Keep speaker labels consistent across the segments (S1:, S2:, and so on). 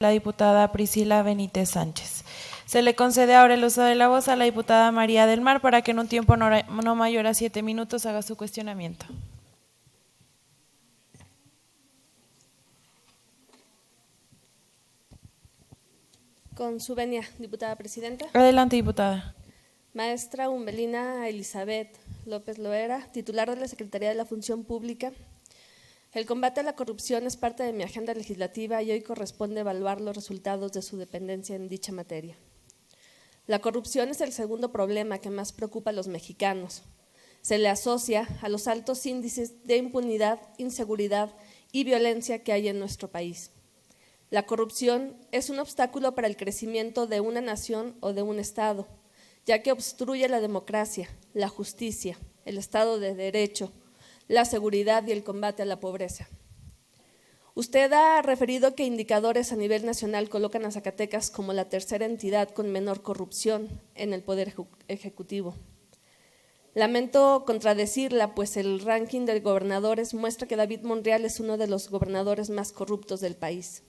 S1: La diputada Priscila Benítez Sánchez. Se le concede ahora el uso de la voz a la diputada María del Mar para que en un tiempo no mayor a 7 minutos haga su cuestionamiento.
S2: Con su venia, diputada presidenta.
S1: Adelante, diputada.
S2: Maestra Umbelina Elizabeth López Loera, titular de la Secretaría de la Función Pública. El combate a la corrupción es parte de mi agenda legislativa y hoy corresponde evaluar los resultados de su dependencia en dicha materia. La corrupción es el segundo problema que más preocupa a los mexicanos. Se le asocia a los altos índices de impunidad, inseguridad y violencia que hay en nuestro país. La corrupción es un obstáculo para el crecimiento de una nación o de un estado, ya que obstruye la democracia, la justicia, el Estado de Derecho, la seguridad y el combate a la pobreza. Usted ha referido que indicadores a nivel nacional colocan a Zacatecas como la tercera entidad con menor corrupción en el Poder Ejecutivo. Lamento contradecirla, pues el ranking de gobernadores muestra que David Monreal es uno de los gobernadores más corruptos del país.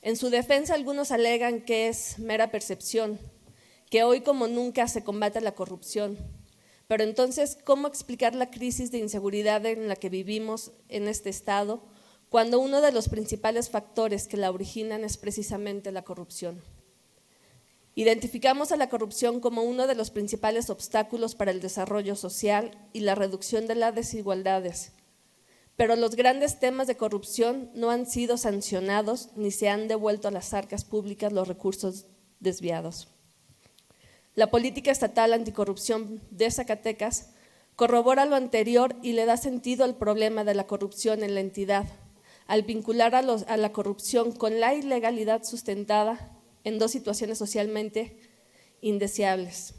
S2: En su defensa, algunos alegan que es mera percepción, que hoy como nunca se combate la corrupción. Pero entonces, ¿cómo explicar la crisis de inseguridad en la que vivimos en este estado, cuando uno de los principales factores que la originan es precisamente la corrupción? Identificamos a la corrupción como uno de los principales obstáculos para el desarrollo social y la reducción de las desigualdades. Pero los grandes temas de corrupción no han sido sancionados ni se han devuelto a las arcas públicas los recursos desviados. La política estatal anticorrupción de Zacatecas corrobora lo anterior y le da sentido al problema de la corrupción en la entidad, al vincular a la corrupción con la ilegalidad sustentada en dos situaciones socialmente indeseables.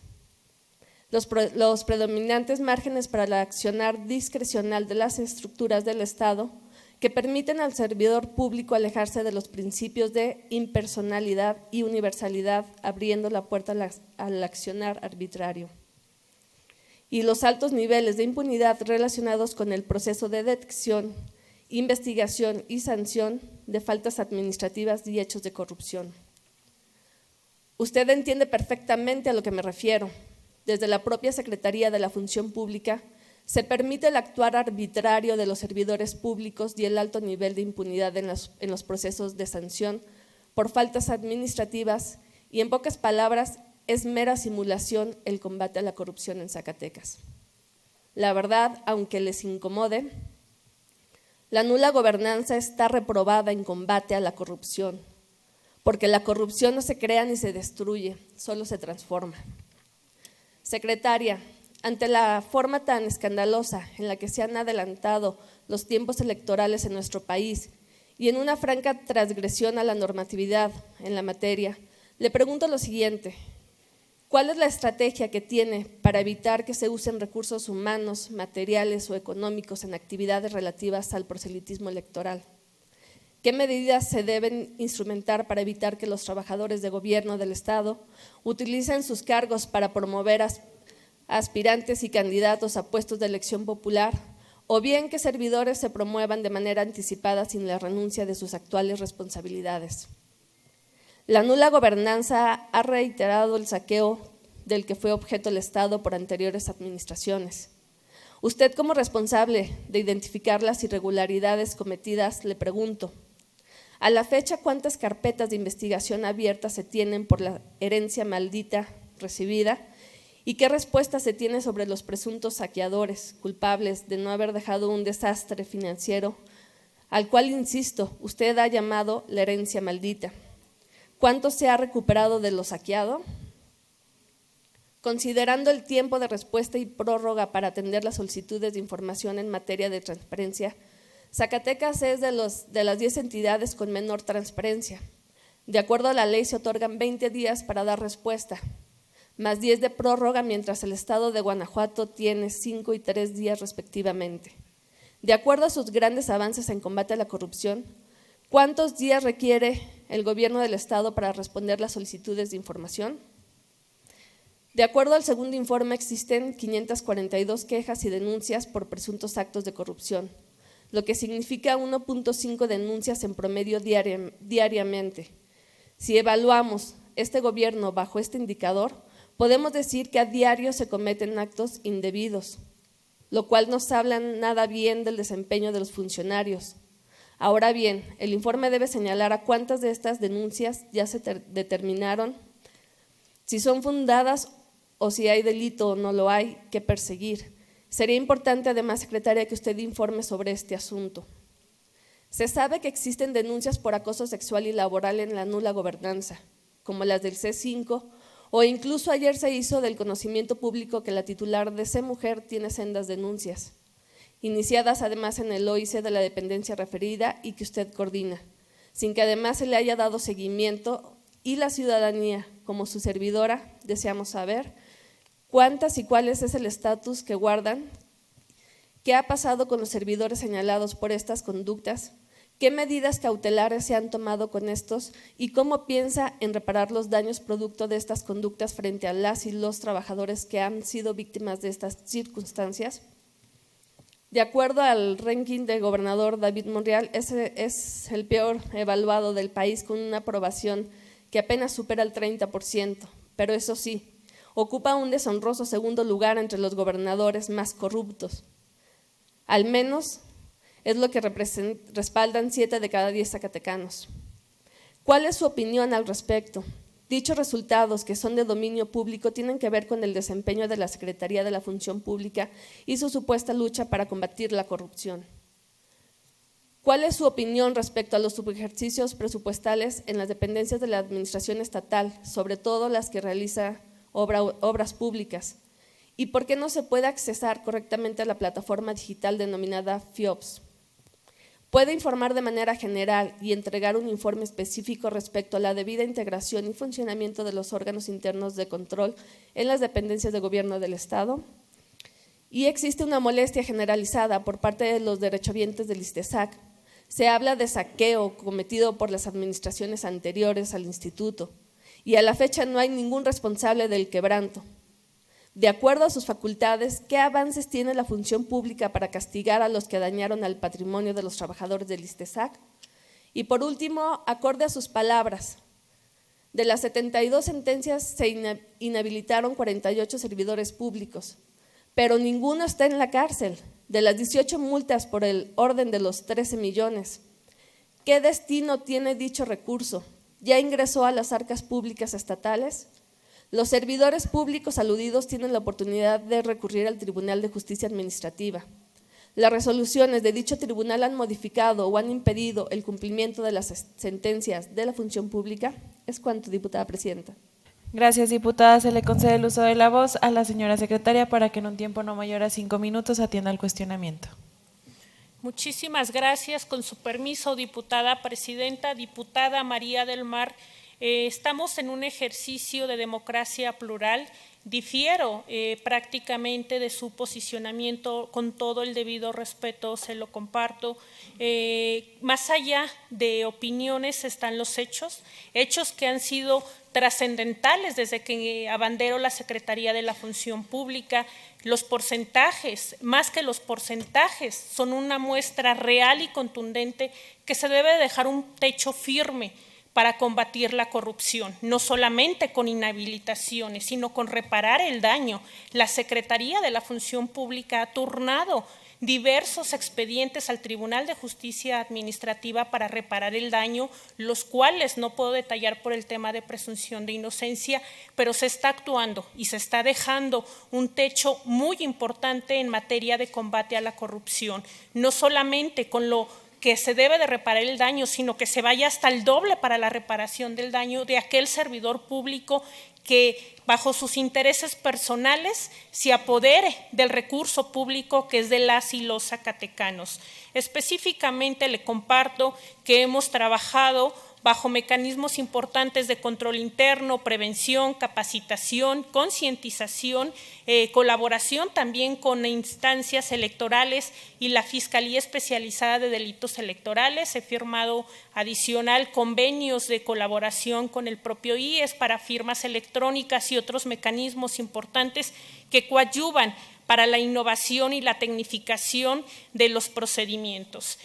S2: Los predominantes márgenes para el accionar discrecional de las estructuras del Estado que permiten al servidor público alejarse de los principios de impersonalidad y universalidad, abriendo la puerta al accionar arbitrario. Y los altos niveles de impunidad relacionados con el proceso de detección, investigación y sanción de faltas administrativas y hechos de corrupción. Usted entiende perfectamente a lo que me refiero. Desde la propia Secretaría de la Función Pública se permite el actuar arbitrario de los servidores públicos y el alto nivel de impunidad en los procesos de sanción por faltas administrativas y, en pocas palabras, es mera simulación el combate a la corrupción en Zacatecas. La verdad, aunque les incomode, la nula gobernanza está reprobada en combate a la corrupción, porque la corrupción no se crea ni se destruye, solo se transforma. Secretaria, ante la forma tan escandalosa en la que se han adelantado los tiempos electorales en nuestro país y en una franca transgresión a la normatividad en la materia, le pregunto lo siguiente: ¿cuál es la estrategia que tiene para evitar que se usen recursos humanos, materiales o económicos en actividades relativas al proselitismo electoral? ¿Qué medidas se deben instrumentar para evitar que los trabajadores de gobierno del Estado utilicen sus cargos para promover aspirantes y candidatos a puestos de elección popular, o bien que servidores se promuevan de manera anticipada sin la renuncia de sus actuales responsabilidades? La nula gobernanza ha reiterado el saqueo del que fue objeto el Estado por anteriores administraciones. Usted, como responsable de identificar las irregularidades cometidas, le pregunto: a la fecha, ¿cuántas carpetas de investigación abiertas se tienen por la herencia maldita recibida? ¿Y qué respuesta se tiene sobre los presuntos saqueadores culpables de no haber dejado un desastre financiero, al cual, insisto, usted ha llamado la herencia maldita? ¿Cuánto se ha recuperado de lo saqueado? Considerando el tiempo de respuesta y prórroga para atender las solicitudes de información en materia de transparencia, Zacatecas es de las 10 entidades con menor transparencia. De acuerdo a la ley, se otorgan 20 días para dar respuesta, más 10 de prórroga, mientras el Estado de Guanajuato tiene 5 y 3 días respectivamente. De acuerdo a sus grandes avances en combate a la corrupción, ¿cuántos días requiere el gobierno del Estado para responder las solicitudes de información? De acuerdo al segundo informe, existen 542 quejas y denuncias por presuntos actos de corrupción. lo que significa 1.5 denuncias en promedio diariamente. Si evaluamos este gobierno bajo este indicador, podemos decir que a diario se cometen actos indebidos, lo cual no habla nada bien del desempeño de los funcionarios. Ahora bien, el informe debe señalar a cuántas de estas denuncias ya se determinaron, si son fundadas o si hay delito o no lo hay que perseguir. Sería importante, además, secretaria, que usted informe sobre este asunto. Se sabe que existen denuncias por acoso sexual y laboral en la nula gobernanza, como las del C5, o incluso ayer se hizo del conocimiento público que la titular de C-Mujer tiene sendas denuncias, iniciadas además en el OIC de la dependencia referida y que usted coordina, sin que además se le haya dado seguimiento, y la ciudadanía, como su servidora, deseamos saber cuántas y cuál es el estatus que guardan, qué ha pasado con los servidores señalados por estas conductas, qué medidas cautelares se han tomado con estos y cómo piensa en reparar los daños producto de estas conductas frente a las y los trabajadores que han sido víctimas de estas circunstancias. De acuerdo al ranking del gobernador David Monreal, ese es el peor evaluado del país, con una aprobación que apenas supera el 30%, pero eso sí, ocupa un deshonroso segundo lugar entre los gobernadores más corruptos. Al menos es lo que respaldan 7 de cada 10 zacatecanos. ¿Cuál es su opinión al respecto? Dichos resultados, que son de dominio público, tienen que ver con el desempeño de la Secretaría de la Función Pública y su supuesta lucha para combatir la corrupción. ¿Cuál es su opinión respecto a los subejercicios presupuestales en las dependencias de la Administración Estatal, sobre todo las que realiza obras públicas? ¿Y por qué no se puede accesar correctamente a la plataforma digital denominada FIOPS? Puede informar de manera general y entregar un informe específico respecto a la debida integración y funcionamiento de los órganos internos de control en las dependencias de gobierno del Estado. Y existe una molestia generalizada por parte de los derechohabientes del ISTESAC. Se habla de saqueo cometido por las administraciones anteriores al instituto y a la fecha no hay ningún responsable del quebranto. De acuerdo a sus facultades, ¿qué avances tiene la función pública para castigar a los que dañaron al patrimonio de los trabajadores del ISTESAC? Y por último, acorde a sus palabras, de las 72 sentencias se inhabilitaron 48 servidores públicos, pero ninguno está en la cárcel. De las 18 multas por el orden de los 13 millones, ¿qué destino tiene dicho recurso? ¿Ya ingresó a las arcas públicas estatales? Los servidores públicos aludidos tienen la oportunidad de recurrir al Tribunal de Justicia Administrativa. Las resoluciones de dicho tribunal han modificado o han impedido el cumplimiento de las sentencias de la función pública. Es cuanto, diputada presidenta.
S1: Gracias, diputada. Se le concede el uso de la voz a la señora secretaria para que en un tiempo no mayor a 5 minutos atienda el cuestionamiento.
S3: Muchísimas gracias. Con su permiso, diputada presidenta, diputada María del Mar, estamos en un ejercicio de democracia plural. Difiero prácticamente de su posicionamiento, con todo el debido respeto, se lo comparto. Más allá de opiniones están los hechos que han sido trascendentales desde que abanderó la Secretaría de la Función Pública. Los porcentajes, más que los porcentajes, son una muestra real y contundente que se debe dejar un techo firme para combatir la corrupción, no solamente con inhabilitaciones, sino con reparar el daño. La Secretaría de la Función Pública ha turnado diversos expedientes al Tribunal de Justicia Administrativa para reparar el daño, los cuales no puedo detallar por el tema de presunción de inocencia, pero se está actuando y se está dejando un techo muy importante en materia de combate a la corrupción, no solamente con lo que se debe de reparar el daño, sino que se vaya hasta el doble para la reparación del daño de aquel servidor público que bajo sus intereses personales se apodere del recurso público que es de las y los zacatecanos. Específicamente le comparto que hemos trabajado bajo mecanismos importantes de control interno, prevención, capacitación, concientización, colaboración también con instancias electorales y la Fiscalía Especializada de Delitos Electorales. He firmado adicional convenios de colaboración con el propio IES para firmas electrónicas y otros mecanismos importantes que coadyuvan para la innovación y la tecnificación de los procedimientos.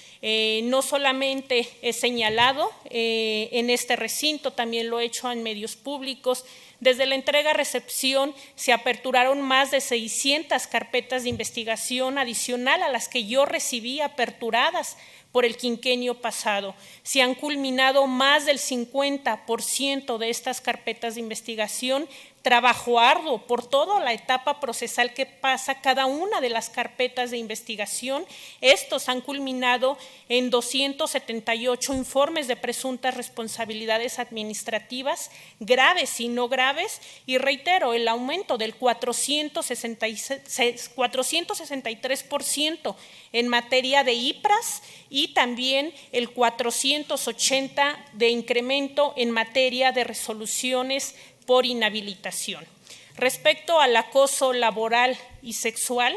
S3: No solamente he señalado en este recinto, también lo he hecho en medios públicos. Desde la entrega-recepción se aperturaron más de 600 carpetas de investigación adicional a las que yo recibí aperturadas por el quinquenio pasado. Se han culminado más del 50% de estas carpetas de investigación, trabajo arduo por toda la etapa procesal que pasa cada una de las carpetas de investigación. Estos han culminado en 278 informes de presuntas responsabilidades administrativas, graves y no graves, y reitero, el aumento del 463% en materia de IPRAS y también el 480% de incremento en materia de resoluciones por inhabilitación. Respecto al acoso laboral y sexual,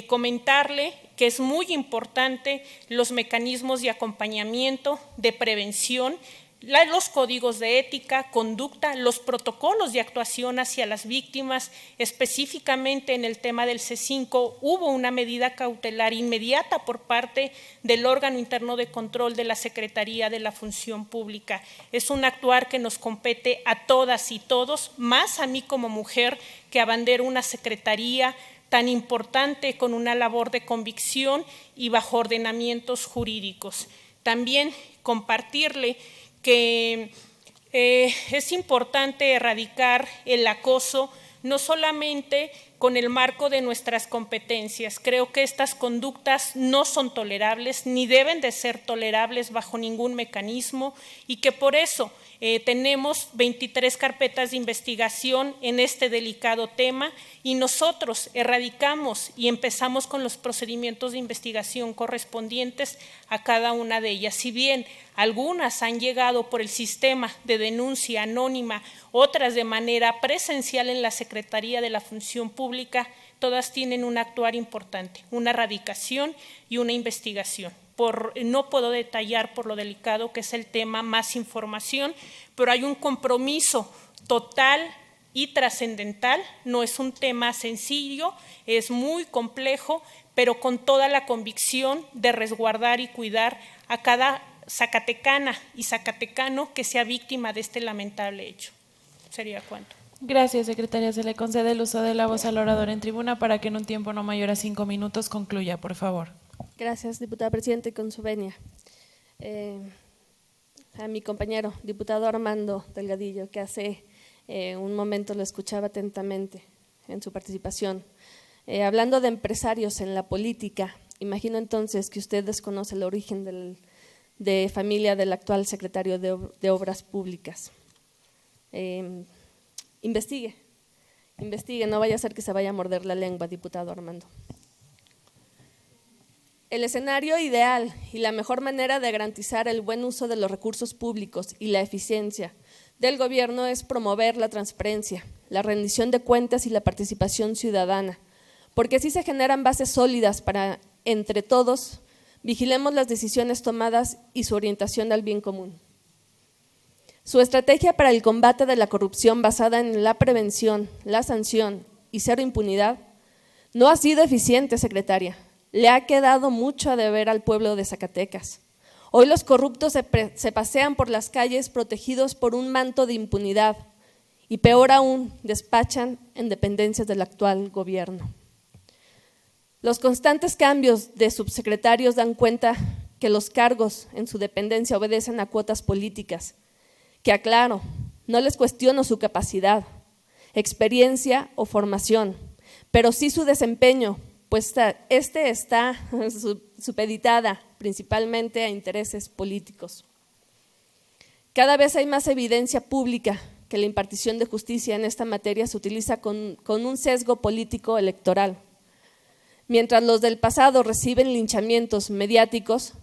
S3: comentarle que es muy importante los mecanismos de acompañamiento, de prevención, los códigos de ética, conducta, los protocolos de actuación hacia las víctimas. Específicamente en el tema del C5 hubo una medida cautelar inmediata por parte del órgano interno de control de la Secretaría de la Función Pública. Es un actuar que nos compete a todas y todos, más a mí como mujer que abandero una secretaría tan importante con una labor de convicción y bajo ordenamientos jurídicos. También compartirle que es importante erradicar el acoso no solamente con el marco de nuestras competencias. Creo que estas conductas no son tolerables ni deben de ser tolerables bajo ningún mecanismo y que por eso tenemos 23 carpetas de investigación en este delicado tema y nosotros erradicamos y empezamos con los procedimientos de investigación correspondientes a cada una de ellas. Si bien algunas han llegado por el sistema de denuncia anónima, otras de manera presencial en la Secretaría de la Función Pública, todas tienen un actuar importante, una erradicación y una investigación. No puedo detallar por lo delicado que es el tema, más información, pero hay un compromiso total y trascendental. No es un tema sencillo, es muy complejo, pero con toda la convicción de resguardar y cuidar a cada zacatecana y zacatecano que sea víctima de este lamentable hecho. Sería cuanto.
S1: Gracias, secretaria. Se le concede el uso de la voz al orador en tribuna para que en un tiempo no mayor a 5 minutos concluya, por favor.
S2: Gracias, diputada presidenta, y con su venia. A mi compañero, diputado Armando Delgadillo, que hace un momento lo escuchaba atentamente en su participación. Hablando de empresarios en la política, imagino entonces que usted desconoce el origen de familia del actual secretario de Obras Públicas. Investigue, no vaya a ser que se vaya a morder la lengua, diputado Armando. El escenario ideal y la mejor manera de garantizar el buen uso de los recursos públicos y la eficiencia del gobierno es promover la transparencia, la rendición de cuentas y la participación ciudadana, porque así se generan bases sólidas para, entre todos, vigilemos las decisiones tomadas y su orientación al bien común. Su estrategia para el combate de la corrupción basada en la prevención, la sanción y cero impunidad no ha sido eficiente, secretaria. Le ha quedado mucho a deber al pueblo de Zacatecas. Hoy los corruptos se pasean por las calles protegidos por un manto de impunidad y peor aún, despachan en dependencias del actual gobierno. Los constantes cambios de subsecretarios dan cuenta que los cargos en su dependencia obedecen a cuotas políticas, que aclaro, no les cuestiono su capacidad, experiencia o formación, pero sí su desempeño, pues está supeditada principalmente a intereses políticos. Cada vez hay más evidencia pública que la impartición de justicia en esta materia se utiliza con un sesgo político electoral. Mientras los del pasado reciben linchamientos mediáticos,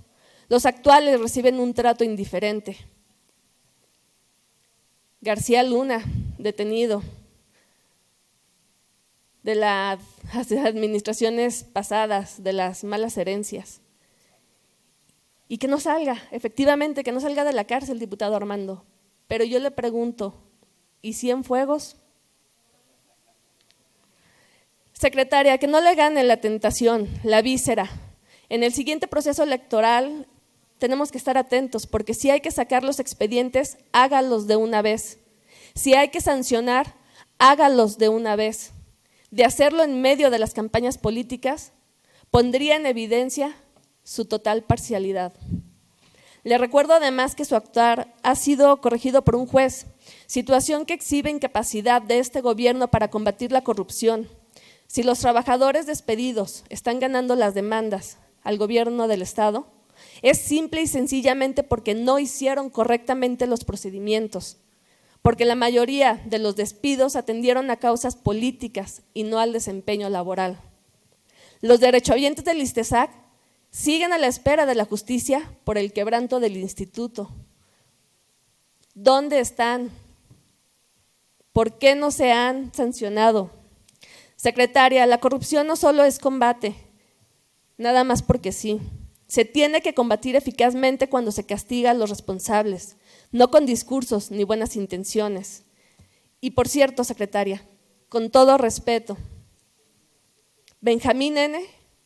S2: los actuales reciben un trato indiferente. García Luna, detenido, de las administraciones pasadas, de las malas herencias. Y que no salga, efectivamente, que no salga de la cárcel, diputado Armando. Pero yo le pregunto, ¿y Cienfuegos? Secretaria, que no le gane la tentación, la víscera. En el siguiente proceso electoral tenemos que estar atentos, porque si hay que sacar los expedientes, hágalos de una vez. Si hay que sancionar, hágalos de una vez. De hacerlo en medio de las campañas políticas, pondría en evidencia su total parcialidad. Le recuerdo además que su actuar ha sido corregido por un juez, situación que exhibe incapacidad de este gobierno para combatir la corrupción. Si los trabajadores despedidos están ganando las demandas al gobierno del Estado, es simple y sencillamente porque no hicieron correctamente los procedimientos, porque la mayoría de los despidos atendieron a causas políticas y no al desempeño laboral. Los derechohabientes del ISTESAC siguen a la espera de la justicia por el quebranto del instituto. ¿Dónde están? ¿Por qué no se han sancionado? Secretaria, la corrupción no solo es combate, nada más porque sí. Se tiene que combatir eficazmente cuando se castiga a los responsables, no con discursos ni buenas intenciones. Y por cierto, secretaria, con todo respeto, Benjamín N.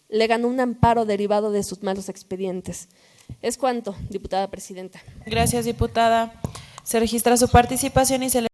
S2: le ganó un amparo derivado de sus malos expedientes. Es cuanto, diputada presidenta.
S1: Gracias, diputada. Se registra su participación y se le